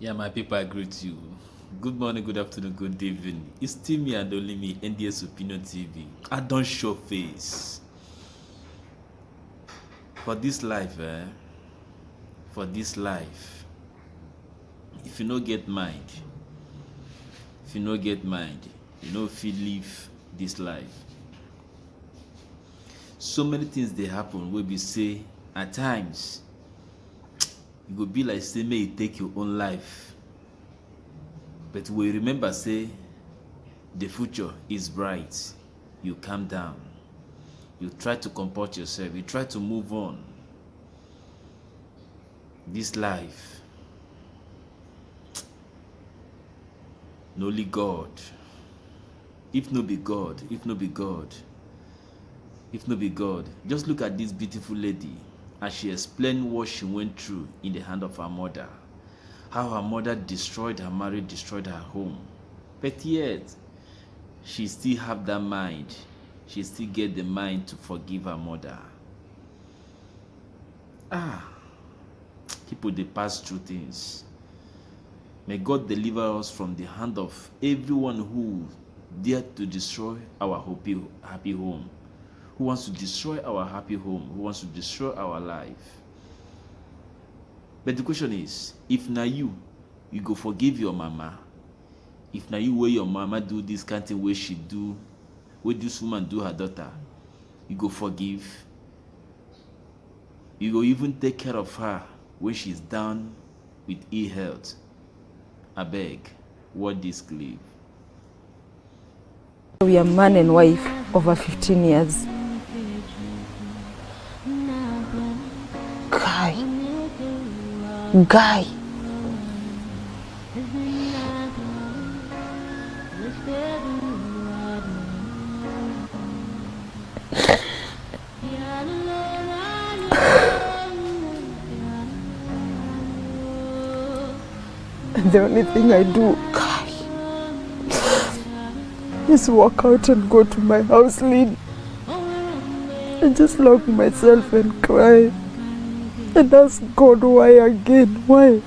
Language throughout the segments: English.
Yeah, my people, I greet you. Good morning, good afternoon, good evening. It's still me and only me, NDS Opinion TV. I don't show face. For this life, for this life, if you no get mind, you know if you live this life. So many things they happen where we say at times, you go be like say may you take your own life. But we remember say the future is bright. You calm down. You try to comport yourself. You try to move on. This life, no only God. If no be God, just look at this beautiful lady as she explained what she went through in the hand of her mother. How her mother destroyed her marriage, destroyed her home. But yet, she still have that mind. She still get the mind to forgive her mother. People, they pass through things. May God deliver us from the hand of everyone who dared to destroy our happy home, who wants to destroy our happy home, who wants to destroy our life. But the question is, if now you go forgive your mama, if now you where your mama do this kind of thing where she do, where this woman do her daughter, you go forgive. You go even take care of her when she's down with ill health. I beg, what this clip? We are man and wife over 15 years. Guy. The only thing I do, is walk out and go to my house lid and just lock myself and cry and ask God why again, why?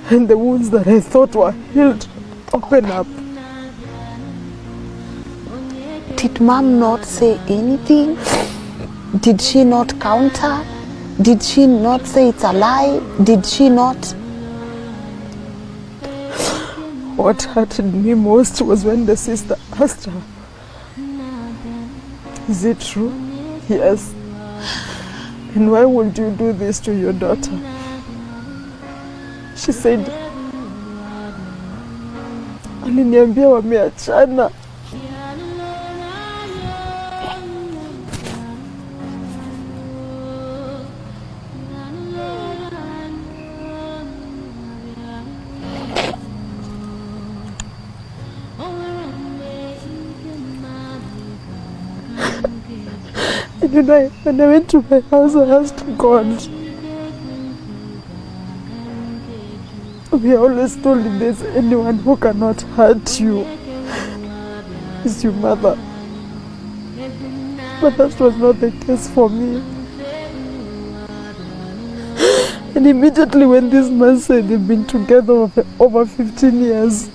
And the wounds that I thought were healed open up. Did Mom not say anything? Did she not counter? Did she not say it's a lie? Did she not? What hurted me most was when the sister asked her, "Is it true?" "Yes." "And why would you do this to your daughter?" She said, "Aliniambia wameachana." And when I went to my house, I asked God. We are always told if there's anyone who cannot hurt you, it's your mother. But that was not the case for me. And immediately when this man said they've been together over 15 years,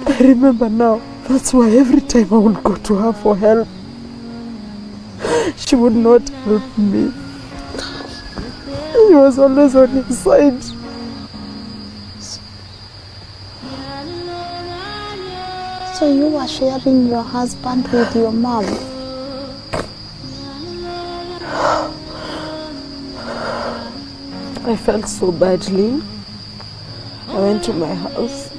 I remember now, that's why every time I would go to her for help, she would not help me. She was always on his side. So you were sharing your husband with your mom? I felt so badly. I went to my house.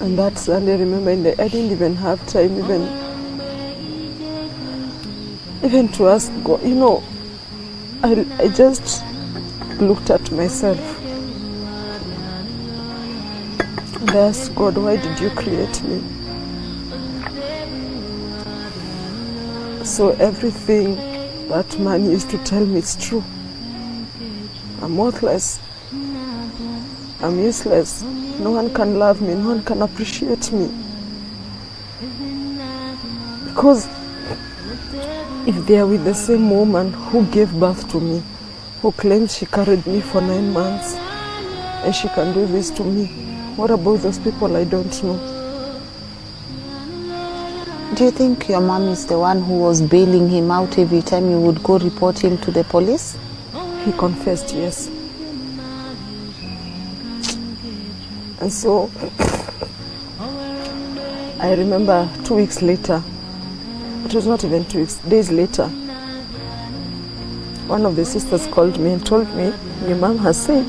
And that Sunday, remember, I didn't even have time even to ask God. You know, I just looked at myself and I asked God, why did you create me? So everything that man used to tell me is true. I'm worthless. I'm useless. No one can love me. No one can appreciate me. Because if they are with the same woman who gave birth to me, who claims she carried me for 9 months and she can do this to me. What about those people? I don't know. Do you think your mom is the one who was bailing him out every time you would go report him to the police? He confessed, yes. And so I remember 2 weeks later, it was not even 2 weeks, days later, one of the sisters called me and told me, your mom has said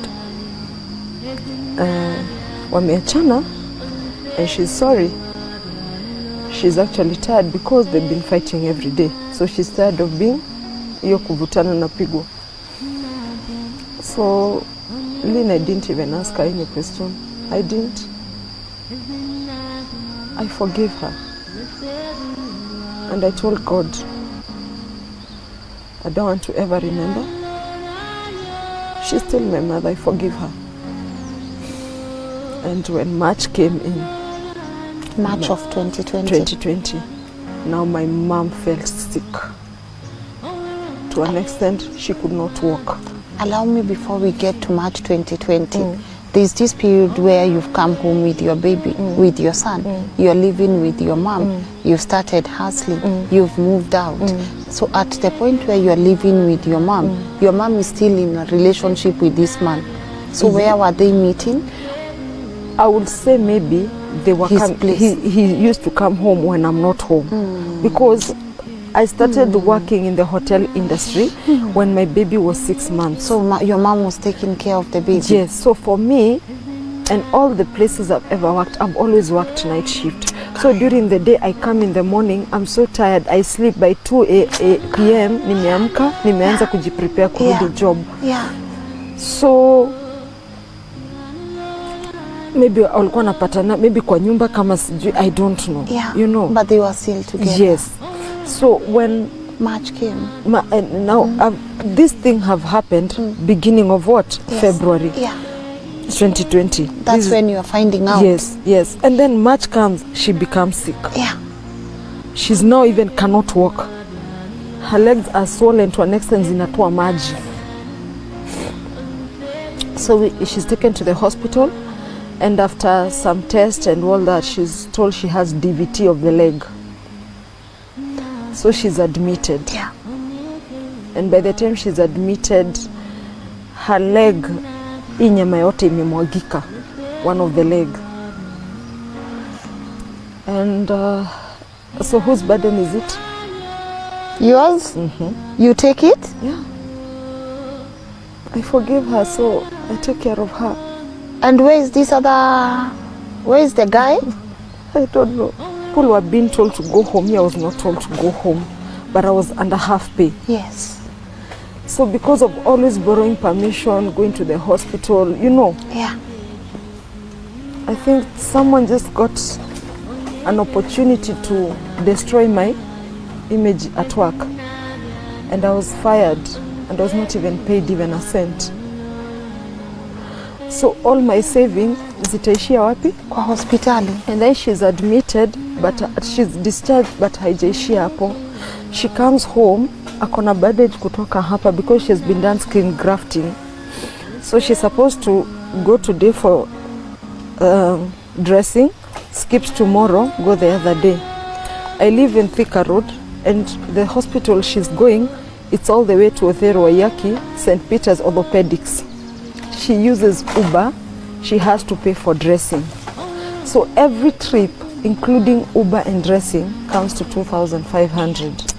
wameachana and she's sorry. She's actually tired because they've been fighting every day. So she's tired of being hiyo kuvutana na pigwa. So Lynn, I didn't even ask her any question. I didn't. I forgave her. And I told God, I don't want to ever remember. She's still my mother, I forgive her. And when March came in, March of 2020. Now my mom felt sick. To an extent, she could not walk. Allow me, before we get to March 2020, there's this period where you've come home with your baby, with your son. You're living with your mom. You've started hustling. You've moved out. So at the point where you're living with your mom is still in a relationship with this man. So where were they meeting? I would say maybe they were he used to come home when I'm not home. Because I started working in the hotel industry when my baby was 6 months. So your mom was taking care of the baby? Yes. So for me, and all the places I've ever worked, I've always worked night shift. So during the day, I come in the morning, I'm so tired, I sleep. By 2 p.m. nimeamka, nimeanza kujiprepare kurudi job. Yeah. So maybe walikuwa napatana, maybe kwa nyumba kama sijui, I don't know. Yeah. You know. But they were still together. Yes. So when March came, and now this thing have happened beginning of what? Yes. February. Yeah. 2020. That's when you are finding out. Yes. And then March comes, she becomes sick. Yeah. She's now even cannot walk. Her legs are swollen to an extent zinatoa maji. So she's taken to the hospital, and after some tests and all that, she's told she has DVT of the leg. So she's admitted. Yeah. And by the time she's admitted, her leg, hii nyama yote imemwagika, one of the leg. And so whose burden is it? Yours? You take it? Yeah. I forgive her, so I take care of her. And where is the guy? I don't know. People were being told to go home. I was not told to go home, but I was under half pay. Yes. So because of always borrowing permission, going to the hospital, you know. Yeah. I think someone just got an opportunity to destroy my image at work. And I was fired, and I was not even paid even a cent. So all my savings zitaishia wapi? Kwa hospitali. And then she's admitted, but she's discharged, but haijaishia hapo. She comes home, akona bandage kutoka hapa because she's been done skin grafting. So she's supposed to go today for dressing, skips tomorrow, go the other day. I live in Thika Road, and the hospital she's going, it's all the way to Othero Wayaki, St. Peter's Orthopedics. She uses Uber, she has to pay for dressing. So every trip, including Uber and dressing, comes to 2,500.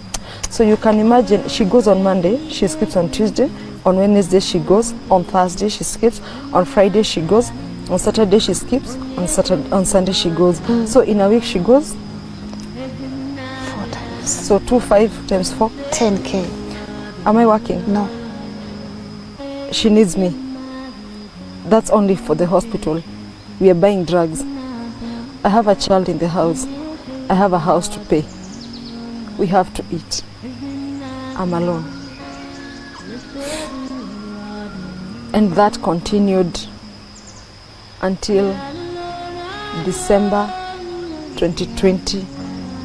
So you can imagine, she goes on Monday, she skips on Tuesday, on Wednesday she goes, on Thursday she skips, on Friday she goes, on Saturday she skips, on Sunday she goes. So in a week she goes 4 times. So 2,500 times 4. 10K. Am I working? No. She needs me. That's only for the hospital. We are buying drugs. I have a child in the house. I have a house to pay. We have to eat. I'm alone. And that continued until December 2020,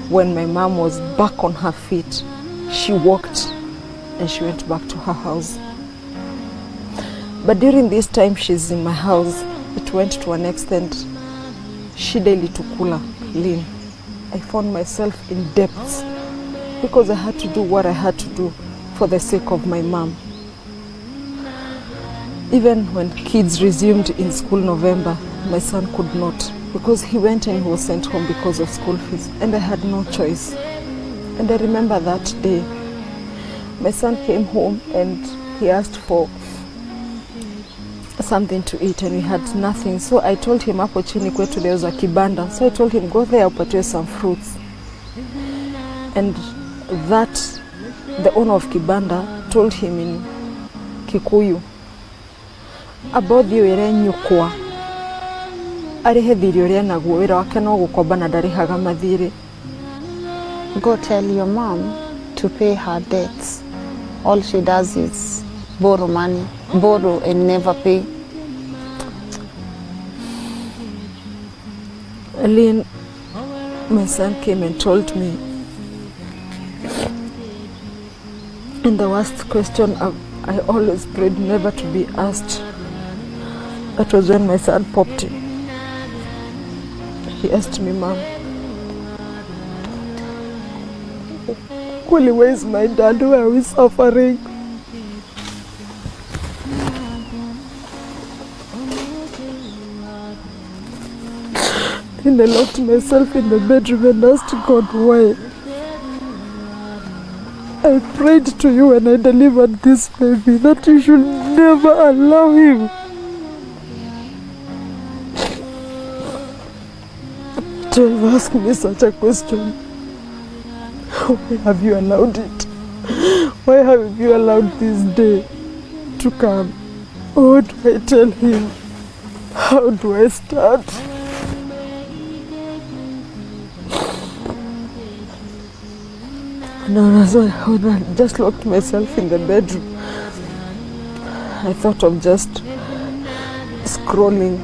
when my mom was back on her feet. She walked and she went back to her house. But during this time she's in my house, it went to an extent, shida ilitukula Lynn. I found myself in depths because I had to do what I had to do for the sake of my mom. Even when kids resumed in school November, my son could not, because he went and he was sent home because of school fees, and I had no choice. And I remember that day, my son came home and he asked for something to eat and we had nothing. So I told him, hapo chini kwetu there was a kibanda. So I told him, go there, upatiwe some fruits. And that, the owner of kibanda told him in Kikuyu, abothi wire nyukwa arihe thiri uria naguo wira wake no gukomba na ndarihaga mathiri. Go tell your mom to pay her debts. All she does is borrow money, borrow and never pay. Lynn, my son came and told me, and the worst question I always prayed never to be asked. That was when my son popped in. He asked me, Mom, Kuli, where is my dad? Where are we suffering? And I locked myself in the bedroom and asked God why. I prayed to you when I delivered this baby that you should never allow him to have asked me such a question. Why have you allowed it? Why have you allowed this day to come? What do I tell him? How do I start? No, so I just locked myself in the bedroom. I thought of just scrolling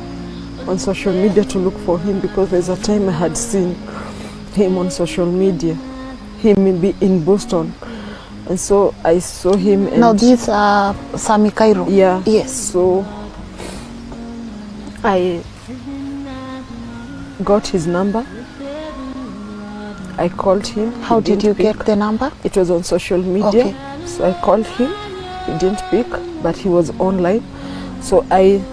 on social media to look for him, because there's a time I had seen him on social media, him in Boston, and so I saw him. And now these are Sami Cairo. Yeah. Yes. So I got his number. I called him. How did you get the number? It was on social media. Okay. So I called him. He didn't pick, but he was online. So I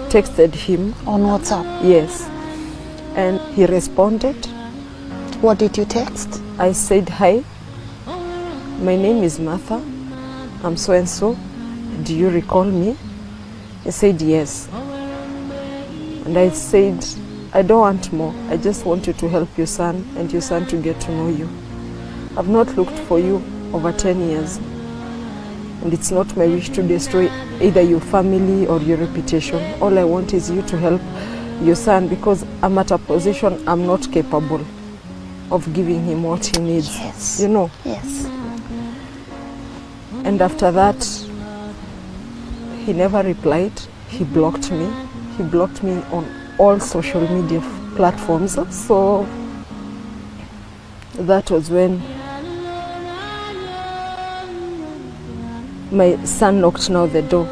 texted him. On WhatsApp? Yes. And he responded. What did you text? I said, hi, my name is Martha. I'm so and so. Do you recall me? He said, yes. And I said, I don't want more. I just want you to help your son and your son to get to know you. I've not looked for you over 10 years. And it's not my wish to destroy either your family or your reputation. All I want is you to help your son, because I'm at a position I'm not capable of giving him what he needs. Yes. You know? Yes. And after that, he never replied. He blocked me. He blocked me on all social media platforms. So that was when my son knocked now the door.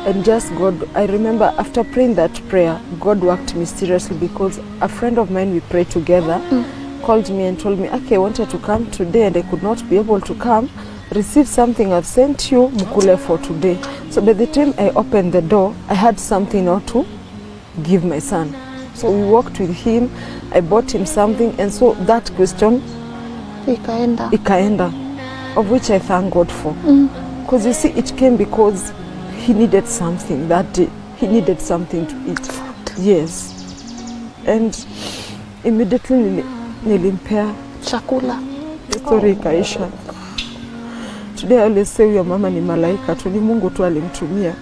And just God, I remember after praying that prayer, God worked mysteriously, because a friend of mine, we prayed together, called me and told me, okay, I wanted to come today and I could not be able to come. Receive something I've sent you, mukule for today. So by the time I opened the door, I had something now to give my son. So we walked with him, I bought him something, and so that question ikaenda, of which I thank God for. Because you see, it came because he needed something that day. He needed something to eat. Yes. And immediately nilimpea chakula. Story ikaisha. Today I always say your mama ni malaika tu, ni Mungu tu alimtumia.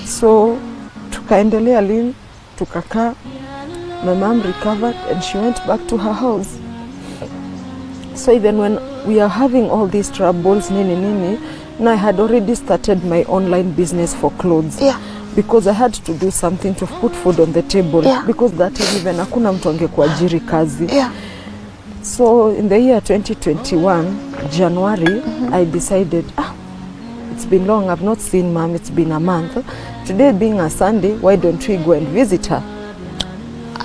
So tukaendelea Lynn, tukakaa. My mom recovered and she went back to her house. So even when we are having all these troubles, nini, now I had already started my online business for clothes. Yeah. Because I had to do something to put food on the table. Yeah. Because that time even hakuna mtu angekuajiri kazi. Yeah. So in the year 2021, January, I decided, it's been long, I've not seen mom, it's been a month. Today being a Sunday, why don't we go and visit her?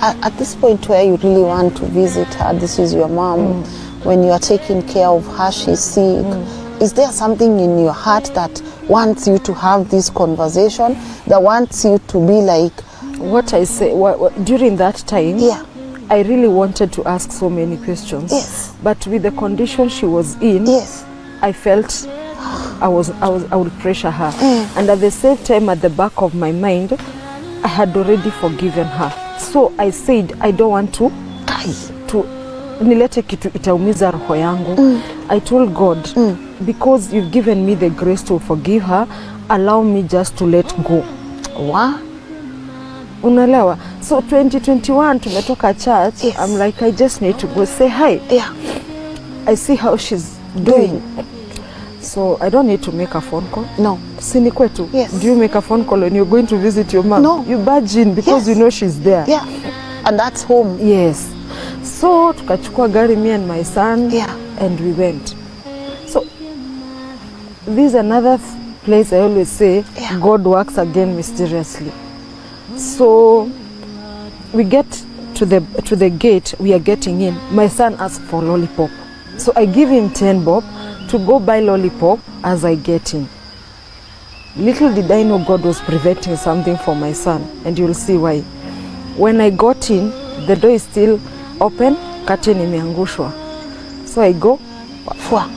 At this point where you really want to visit her, this is your mom, when you are taking care of her, she's sick, is there something in your heart that wants you to have this conversation, that wants you to be like... What I say, during that time, Yeah. I really wanted to ask so many questions. Yes. But with the condition she was in, Yes. I felt I would pressure her. And at the same time, at the back of my mind, I had already forgiven her. So I said, I don't want to nilete kitu itaumiza roho yangu. I told God, because you've given me the grace to forgive her, allow me just to let go. Wow. Unalewa. So 2021 tumetoka church. Yes. I'm like, I just need to go say hi. Yeah. I see how she's doing. So I don't need to make a phone call. No. Sini kwetu. Yes. Do you make a phone call when you're going to visit your mom? No. You barge in because Yes. you know she's there. Yeah. And that's home. Yes. So tukachukua gari, me and my son. Yeah. And we went. So this is another place I always say, Yeah. God works again mysteriously. So we get to the gate, we are getting in. My son asked for lollipop. So I give him 10 bob to go buy lollipop as I get in. Little did I know God was preventing something for my son, and you'll see why. When I got in, the door is still open, curtain imeangushwa. So I go, Fwa.